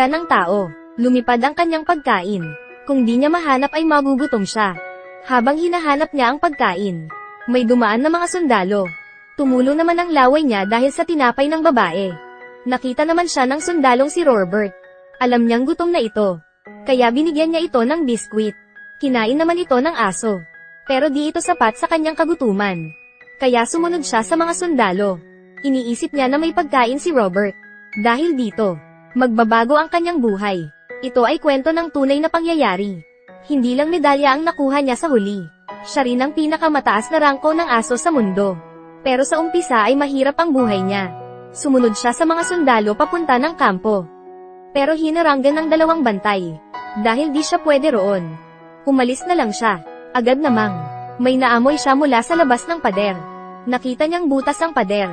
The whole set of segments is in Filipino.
ng tao. Lumipad ang kanyang pagkain. Kung di niya mahanap ay magugutom siya. Habang hinahanap niya ang pagkain, may dumaan na mga sundalo. Tumulo naman ang laway niya dahil sa tinapay ng babae. Nakita naman siya ng sundalong si Robert. Alam niyang gutom na ito. Kaya binigyan niya ito ng biskwit. Kinain naman ito ng aso. Pero di ito sapat sa kanyang kagutuman. Kaya sumunod siya sa mga sundalo. Iniisip niya na may pagkain si Robert. Dahil dito, magbabago ang kanyang buhay. Ito ay kwento ng tunay na pangyayari. Hindi lang medalya ang nakuha niya sa huli. Siya rin ang pinakamataas na rangko ng aso sa mundo. Pero sa umpisa ay mahirap ang buhay niya. Sumunod siya sa mga sundalo papunta ng kampo. Pero hinaranggan ng dalawang bantay. Dahil di siya pwede roon. Umalis na lang siya. Agad namang, may naamoy siya mula sa labas ng pader. Nakita niyang butas ang pader.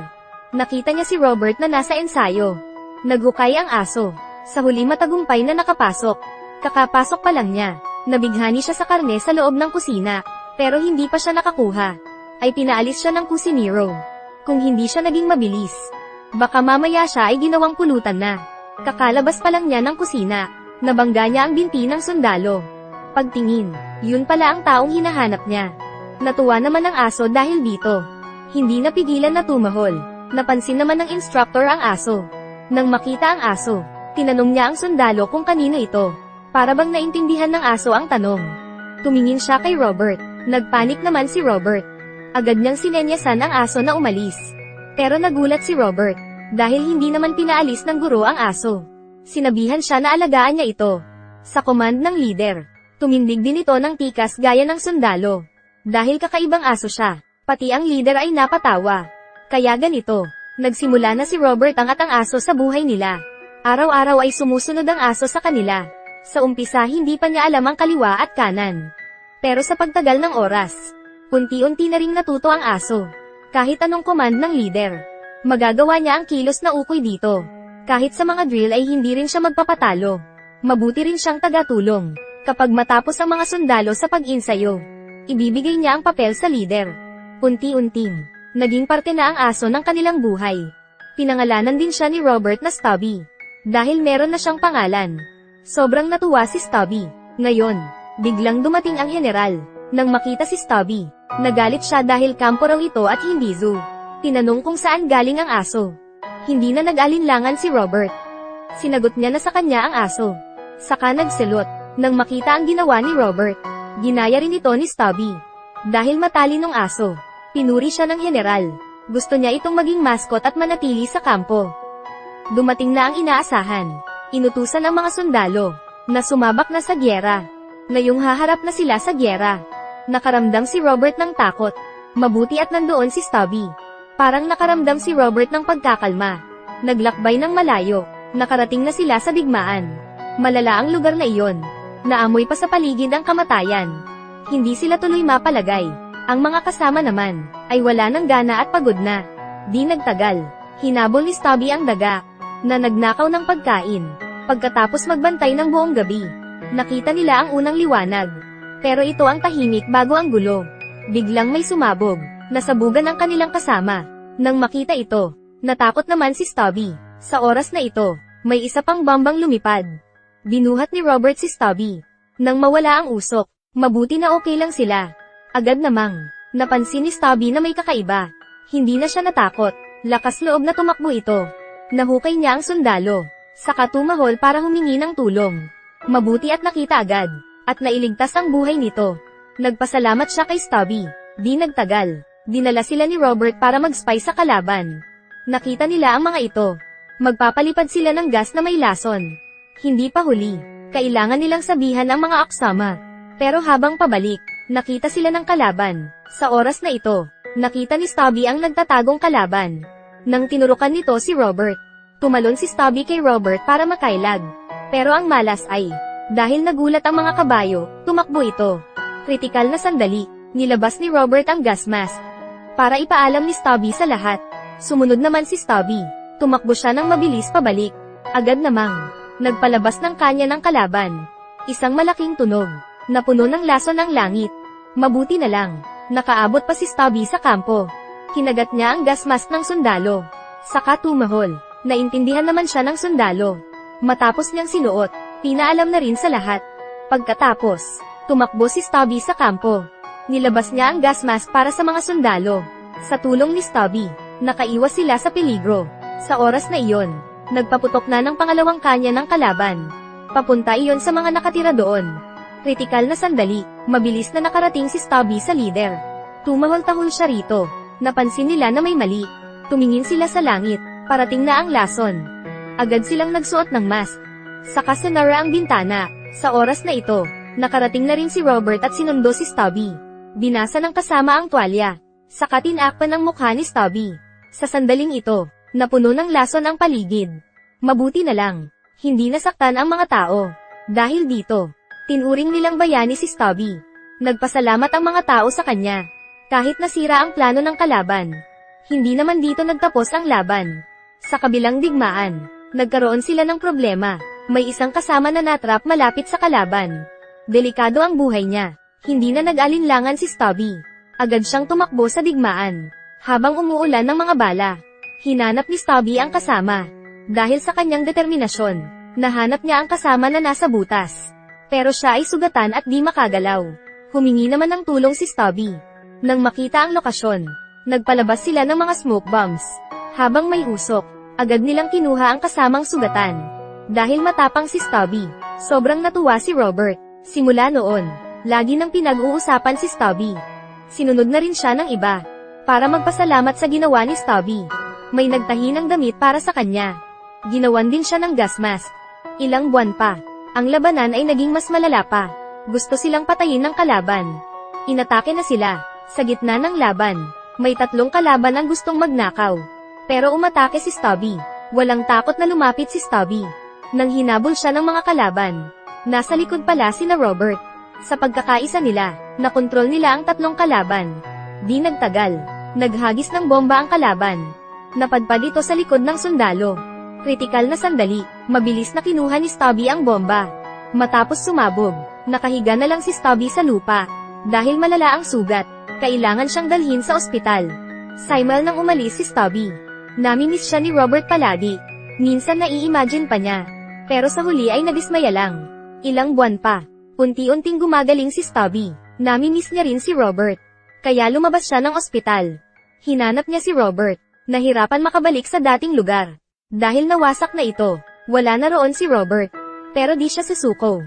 Nakita niya si Robert na nasa ensayo. Naghukay ang aso. Sa huli matagumpay na nakapasok. Kakapasok pa lang niya. Nabighani siya sa karne sa loob ng kusina. Pero hindi pa siya nakakuha. Ay pinaalis siya ng kusinero. Kung hindi siya naging mabilis, baka mamaya siya ay ginawang pulutan na. Kakalabas pa lang niya ng kusina. Nabangga niya ang binti ng sundalo. Pagtingin, yun pala ang taong hinahanap niya. Natuwa naman ang aso dahil dito. Hindi napigilan na tumahol. Napansin naman ng instructor ang aso. Nang makita ang aso, tinanong niya ang sundalo kung kanino ito. Para bang naintindihan ng aso ang tanong. Tumingin siya kay Robert. Nagpanik naman si Robert. Agad niyang sinenyasan ang aso na umalis. Pero nagulat si Robert. Dahil hindi naman pinaalis ng guro ang aso. Sinabihan siya na alagaan niya ito. Sa command ng leader, tumindig din ito ng tikas gaya ng sundalo. Dahil kakaibang aso siya, pati ang leader ay napatawa. Kaya ganito, nagsimula na si Robert at ang aso sa buhay nila. Araw-araw ay sumusunod ang aso sa kanila. Sa umpisa hindi pa niya alam ang kaliwa at kanan. Pero sa pagtagal ng oras, unti-unti na ring natuto ang aso. Kahit anong command ng leader, magagawa niya ang kilos na ukoy dito. Kahit sa mga drill ay hindi rin siya magpapatalo. Mabuti rin siyang tagatulong. Kapag matapos ang mga sundalo sa pag-insayo, ibibigay niya ang papel sa leader. Unti-unting, naging parte na ang aso ng kanilang buhay. Pinangalanan din siya ni Robert na Stubby. Dahil meron na siyang pangalan. Sobrang natuwa si Stubby. Ngayon, biglang dumating ang general. Nang makita si Stubby, nagalit siya dahil kampo raw ito at hindi zoo. Tinanong kung saan galing ang aso. Hindi na nag-alinlangan si Robert. Sinagot niya na sa kanya ang aso. Saka nagselot. Nang makita ang ginawa ni Robert, ginaya rin ito ni Stubby. Dahil matalinong aso, pinuri siya ng general. Gusto niya itong maging mascot at manatili sa kampo. Dumating na ang inaasahan. Inutusan ang mga sundalo, na sumabak na sa gyera. Ngayong haharap na sila sa gyera. Nakaramdam si Robert ng takot. Mabuti at nandoon si Stubby. Parang nakaramdam si Robert ng pagkakalma. Naglakbay ng malayo. Nakarating na sila sa digmaan. Malala ang lugar na iyon. Naamoy pa sa paligid ang kamatayan. Hindi sila tuloy mapalagay. Ang mga kasama naman, ay wala ng gana at pagod na. Di nagtagal. Hinabol ni Stubby ang daga, na nagnakaw ng pagkain. Pagkatapos magbantay ng buong gabi, nakita nila ang unang liwanag. Pero ito ang tahimik bago ang gulo. Biglang may sumabog, nasabugan ang kanilang kasama. Nang makita ito, natakot naman si Stubby. Sa oras na ito, may isa pang bombang lumipad. Binuhat ni Robert si Stubby. Nang mawala ang usok, mabuti na okay lang sila. Agad namang, napansin ni Stubby na may kakaiba. Hindi na siya natakot. Lakas loob na tumakbo ito. Nahukay niya ang sundalo. Saka tumahol para humingi ng tulong. Mabuti at nakita agad. At nailigtas ang buhay nito. Nagpasalamat siya kay Stubby. Di nagtagal. Dinala sila ni Robert para mag-spy sa kalaban. Nakita nila ang mga ito. Magpapalipad sila ng gas na may lason. Hindi pa huli. Kailangan nilang sabihan ang mga aksama. Pero habang pabalik, nakita sila ng kalaban. Sa oras na ito, nakita ni Stubby ang nagtatagong kalaban. Nang tinurukan nito si Robert, tumalon si Stubby kay Robert para makailag. Pero ang malas ay, dahil nagulat ang mga kabayo, tumakbo ito. Kritikal na sandali, nilabas ni Robert ang gas mask. Para ipaalam ni Stubby sa lahat. Sumunod naman si Stubby. Tumakbo siya ng mabilis pabalik. Agad namang, nagpalabas ng kanya ng kalaban. Isang malaking tunog, na puno ng lason ang langit. Mabuti na lang, nakaabot pa si Stubby sa kampo. Kinagat niya ang gas mask ng sundalo. Saka tumahol. Naintindihan naman siya ng sundalo. Matapos niyang sinuot, pinaalam na rin sa lahat. Pagkatapos, tumakbo si Stubby sa kampo. Nilabas niya ang gas mask para sa mga sundalo. Sa tulong ni Stubby, nakaiwas sila sa peligro. Sa oras na iyon, nagpaputok na ng pangalawang kanya ng kalaban. Papunta iyon sa mga nakatira doon. Kritikal na sandali, mabilis na nakarating si Stubby sa leader. Tumahol-tahol siya rito. Napansin nila na may mali. Tumingin sila sa langit, parating na ang lason. Agad silang nagsuot ng mask. Saka sinara ang bintana. Sa oras na ito, nakarating na rin si Robert at sinundo si Stubby. Binasa ng kasama ang tuwalya. Saka tinakpan ang mukha ni Stubby. Sa sandaling ito, napuno ng lason ang paligid. Mabuti na lang, hindi nasaktan ang mga tao. Dahil dito, tinuring nilang bayani si Stubby. Nagpasalamat ang mga tao sa kanya. Kahit nasira ang plano ng kalaban. Hindi naman dito nagtapos ang laban. Sa kabilang digmaan, nagkaroon sila ng problema. May isang kasama na natrap malapit sa kalaban. Delikado ang buhay niya. Hindi na nag-alinlangan si Stubby. Agad siyang tumakbo sa digmaan. Habang umuulan ng mga bala, hinanap ni Stubby ang kasama. Dahil sa kanyang determinasyon, nahanap niya ang kasama na nasa butas. Pero siya ay sugatan at di makagalaw. Humingi naman ng tulong si Stubby. Nang makita ang lokasyon, nagpalabas sila ng mga smoke bombs. Habang may usok, agad nilang kinuha ang kasamang sugatan. Dahil matapang si Stubby, sobrang natuwa si Robert. Simula noon, lagi nang pinag-uusapan si Stubby. Sinunod na rin siya ng iba, para magpasalamat sa ginawa ni Stubby. May nagtahi ng damit para sa kanya. Ginawan din siya ng gas mask. Ilang buwan pa, ang labanan ay naging mas malala pa. Gusto silang patayin ng kalaban. Inatake na sila. Sa gitna ng laban, may 3 kalaban ang gustong magnakaw. Pero umatake si Stubby. Walang takot na lumapit si Stubby. Nang hinabol siya ng mga kalaban, nasa likod pala sina Robert. Sa pagkakaisa nila, nakontrol nila ang 3 kalaban. Di nagtagal, naghagis ng bomba ang kalaban. Napadpad ito sa likod ng sundalo. Kritikal na sandali, mabilis na kinuha ni Stubby ang bomba. Matapos sumabog, nakahiga na lang si Stubby sa lupa. Dahil malala ang sugat, kailangan siyang dalhin sa ospital. Simul nang umalis si Stubby. Namimiss siya ni Robert palagi. Minsan nai-imagine pa niya. Pero sa huli ay nadismaya lang. Ilang buwan pa, unti-unting gumagaling si Stubby. Namimiss niya rin si Robert. Kaya lumabas siya ng ospital. Hinanap niya si Robert. Nahirapan makabalik sa dating lugar. Dahil nawasak na ito, wala na roon si Robert. Pero di siya susuko.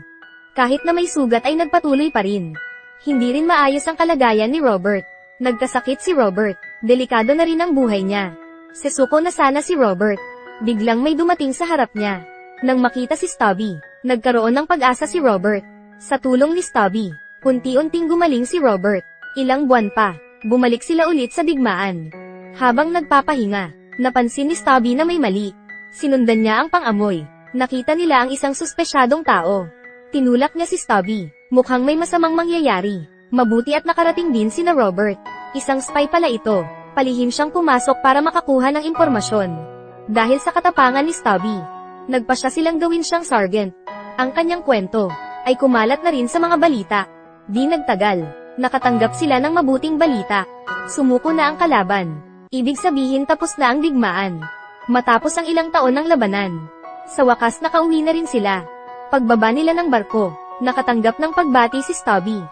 Kahit na may sugat ay nagpatuloy pa rin. Hindi rin maayos ang kalagayan ni Robert. Nagkasakit si Robert. Delikado na rin ang buhay niya. Sesuko na sana si Robert. Biglang may dumating sa harap niya. Nang makita si Stubby, nagkaroon ng pag-asa si Robert. Sa tulong ni Stubby, unti-unting gumaling si Robert. Ilang buwan pa, bumalik sila ulit sa digmaan. Habang nagpapahinga, napansin ni Stubby na may mali. Sinundan niya ang pang-amoy. Nakita nila ang isang suspesyadong tao. Tinulak niya si Stubby. Mukhang may masamang mangyayari. Mabuti at nakarating din sina Robert. Isang spy pala ito. Palihim siyang pumasok para makakuha ng impormasyon. Dahil sa katapangan ni Stubby, nagpa siya silang gawin siyang sergeant. Ang kanyang kwento ay kumalat na rin sa mga balita. Di nagtagal, nakatanggap sila ng mabuting balita. Sumuko na ang kalaban. Ibig sabihin tapos na ang digmaan. Matapos ang ilang taon ng labanan. Sa wakas nakauwi na rin sila. Pagbaba nila ng barko, nakatanggap ng pagbati si Stubby.